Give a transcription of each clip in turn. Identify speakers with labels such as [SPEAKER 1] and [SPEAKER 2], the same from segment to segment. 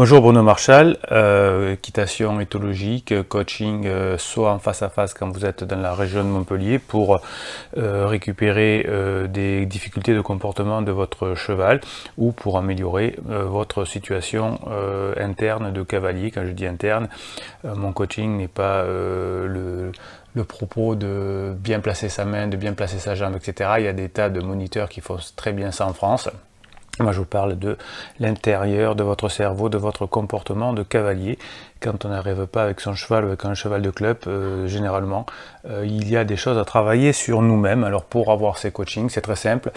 [SPEAKER 1] Bonjour Bruno Marchal, équitation éthologique, coaching soit en face à face quand vous êtes dans la région de Montpellier pour récupérer des difficultés de comportement de votre cheval ou pour améliorer votre situation interne de cavalier. Quand je dis interne, mon coaching n'est pas le propos de bien placer sa main, de bien placer sa jambe, etc. Il y a des tas de moniteurs qui font très bien ça en France. Moi, je vous parle de l'intérieur de votre cerveau, de votre comportement de cavalier. Quand on n'arrive pas avec son cheval ou avec un cheval de club, généralement, il y a des choses à travailler sur nous-mêmes. Alors, pour avoir ces coachings, c'est très simple.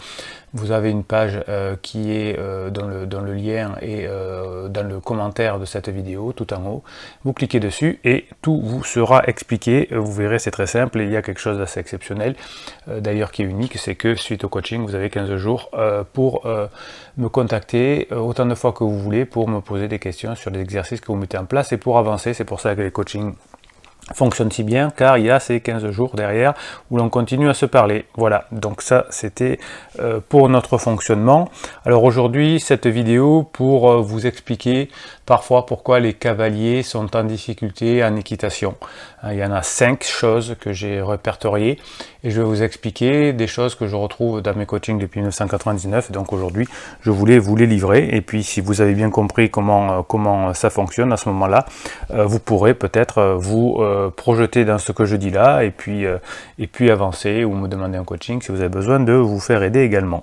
[SPEAKER 1] Vous avez une page qui est dans le lien et dans le commentaire de cette vidéo, tout en haut. Vous cliquez dessus et tout vous sera expliqué. Vous verrez, c'est très simple. Il y a quelque chose d'assez exceptionnel, d'ailleurs qui est unique, c'est que suite au coaching, vous avez 15 jours pour me contacter autant de fois que vous voulez pour me poser des questions sur les exercices que vous mettez en place et pour avancer. C'est pour ça que les coachings fonctionnent si bien, car il y a ces 15 jours derrière où l'on continue à se parler. Voilà, donc ça c'était pour notre fonctionnement. Alors aujourd'hui, cette vidéo pour vous expliquer parfois pourquoi les cavaliers sont en difficulté en équitation. Il y en a 5 choses que j'ai répertoriées et je vais vous expliquer des choses que je retrouve dans mes coachings depuis 1999. Donc aujourd'hui, je voulais vous les livrer et puis si vous avez bien compris comment ça fonctionne à ce moment-là, vous pourrez peut-être vous projeter dans ce que je dis là et puis avancer ou me demander un coaching si vous avez besoin de vous faire aider également.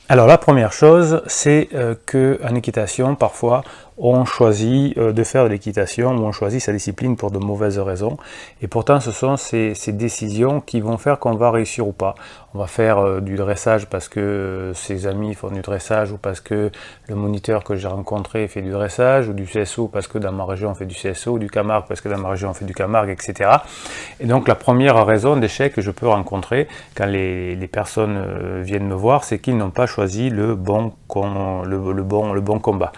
[SPEAKER 1] Alors la première chose, c'est qu'en équitation, parfois, on choisit de faire de l'équitation ou on choisit sa discipline pour de mauvaises raisons. Et pourtant, ce sont ces décisions qui vont faire qu'on va réussir ou pas. On va faire du dressage parce que ses amis font du dressage ou parce que le moniteur que j'ai rencontré fait du dressage ou du CSO parce que dans ma région on fait du CSO ou du Camargue parce que dans ma région on fait du Camargue, etc. Et donc la première raison d'échec que je peux rencontrer quand les personnes viennent me voir, c'est qu'ils n'ont pas choisi le bon combat.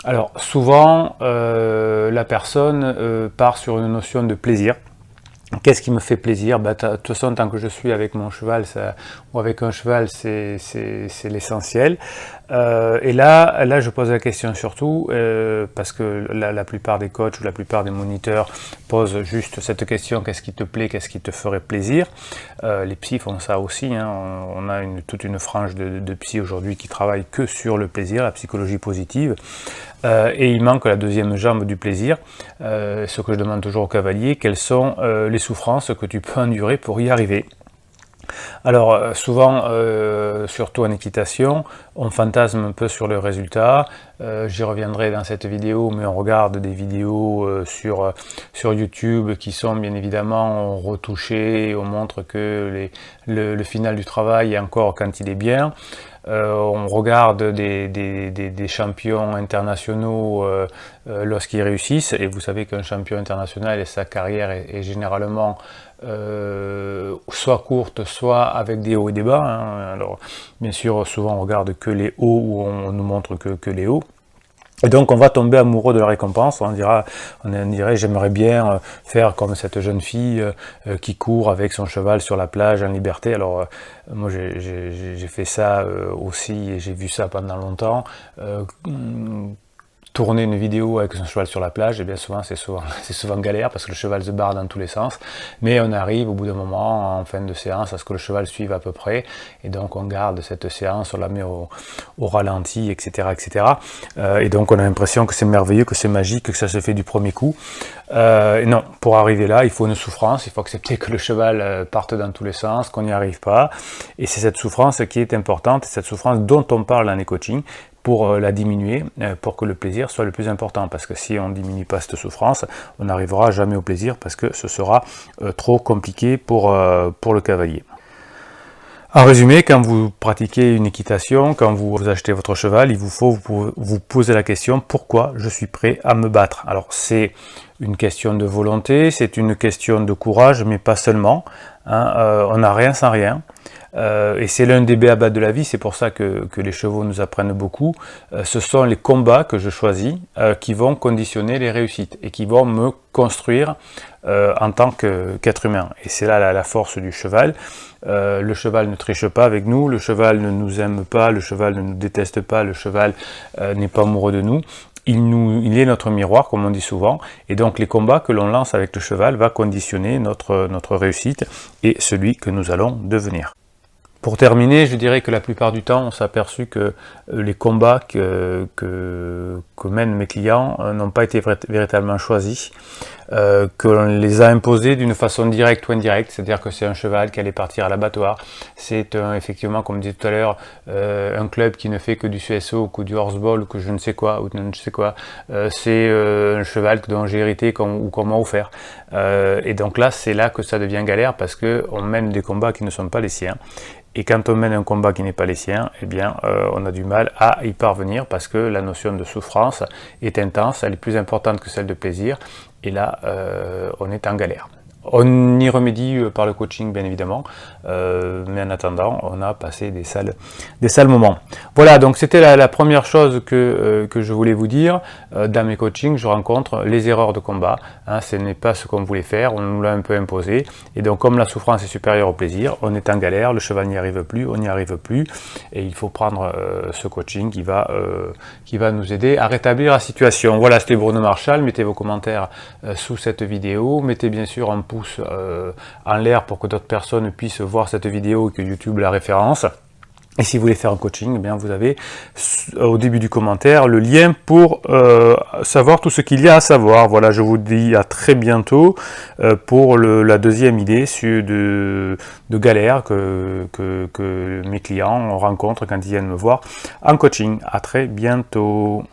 [SPEAKER 1] Alors souvent, la personne part sur une notion de plaisir. Qu'est-ce qui me fait plaisir? De toute façon, tant que je suis avec mon cheval ou avec un cheval, c'est l'essentiel. Et là, je pose la question surtout parce que la plupart des coachs ou la plupart des moniteurs posent juste cette question: qu'est-ce qui te plaît, qu'est-ce qui te ferait plaisir? Les psys font ça aussi, hein. On a toute une frange de psys aujourd'hui qui travaillent que sur le plaisir, la psychologie positive. Et il manque la deuxième jambe du plaisir. Ce que je demande toujours aux cavaliers: quelles sont les souffrances que tu peux endurer pour y arriver? Alors souvent, surtout en équitation, on fantasme un peu sur le résultat. J'y reviendrai dans cette vidéo, mais on regarde des vidéos sur YouTube qui sont bien évidemment retouchées. On montre que le final du travail est encore quand il est bien. On regarde des champions internationaux lorsqu'ils réussissent, et vous savez qu'un champion international, sa carrière est généralement soit courte, soit avec des hauts et des bas, hein. Alors bien sûr, souvent on regarde que les hauts ou on nous montre que les hauts. Et donc on va tomber amoureux de la récompense. On dirait j'aimerais bien faire comme cette jeune fille qui court avec son cheval sur la plage en liberté. Alors moi j'ai fait ça aussi et j'ai vu ça pendant longtemps. Tourner une vidéo avec son cheval sur la plage, et bien souvent c'est souvent galère parce que le cheval se barre dans tous les sens, mais on arrive au bout d'un moment en fin de séance à ce que le cheval suive à peu près, et donc on garde cette séance, on la met au ralenti, etc. Et donc on a l'impression que c'est merveilleux, que c'est magique, que ça se fait du premier coup. Et non, pour arriver là, il faut une souffrance, il faut accepter que le cheval parte dans tous les sens, qu'on n'y arrive pas, et c'est cette souffrance qui est importante, cette souffrance dont on parle dans les coachings, pour la diminuer, pour que le plaisir soit le plus important, parce que si on ne diminue pas cette souffrance, on n'arrivera jamais au plaisir, parce que ce sera trop compliqué pour le cavalier. En résumé, quand vous pratiquez une équitation, quand vous achetez votre cheval, il vous faut vous poser la question: pourquoi je suis prêt à me battre? Alors c'est une question de volonté, c'est une question de courage, mais pas seulement, hein. On n'a rien sans rien. Et c'est l'un des b.a.-ba de la vie, c'est pour ça que les chevaux nous apprennent beaucoup. Ce sont les combats que je choisis qui vont conditionner les réussites et qui vont me construire en tant qu'être humain. Et c'est là la force du cheval. Le cheval ne triche pas avec nous, le cheval ne nous aime pas, le cheval ne nous déteste pas, le cheval n'est pas amoureux de nous. il est notre miroir, comme on dit souvent, et donc les combats que l'on lance avec le cheval va conditionner notre réussite et celui que nous allons devenir. Pour terminer, je dirais que la plupart du temps, on s'est aperçu que les combats que mènent mes clients n'ont pas été véritablement choisis, qu'on les a imposés d'une façon directe ou indirecte, c'est-à-dire que c'est un cheval qui allait partir à l'abattoir, c'est effectivement, comme je disais tout à l'heure, un club qui ne fait que du CSO ou du horseball ou que je ne sais quoi, c'est un cheval dont j'ai hérité ou qu'on m'a offert. Et donc là, c'est là que ça devient galère parce qu'on mène des combats qui ne sont pas les siens. Et quand on mène un combat qui n'est pas les siens, eh bien, on a du mal à y parvenir parce que la notion de souffrance est intense, elle est plus importante que celle de plaisir. Et là, on est en galère. On y remédie par le coaching, bien évidemment, mais en attendant, on a passé des sales moments. Voilà, donc c'était la première chose que je voulais vous dire. Dans mes coachings, je rencontre les erreurs de combat. Hein, ce n'est pas ce qu'on voulait faire, on nous l'a un peu imposé. Et donc, comme la souffrance est supérieure au plaisir, on est en galère, le cheval n'y arrive plus, on n'y arrive plus. Et il faut prendre ce coaching qui va nous aider à rétablir la situation. Voilà, c'était Bruno Marchal. Mettez vos commentaires sous cette vidéo. Mettez bien sûr un pouce en l'air pour que d'autres personnes puissent voir cette vidéo et que YouTube la référence. Et si vous voulez faire un coaching, eh bien vous avez au début du commentaire le lien pour savoir tout ce qu'il y a à savoir. Voilà, je vous dis à très bientôt pour la deuxième idée de galère que mes clients rencontrent quand ils viennent me voir en coaching. À très bientôt.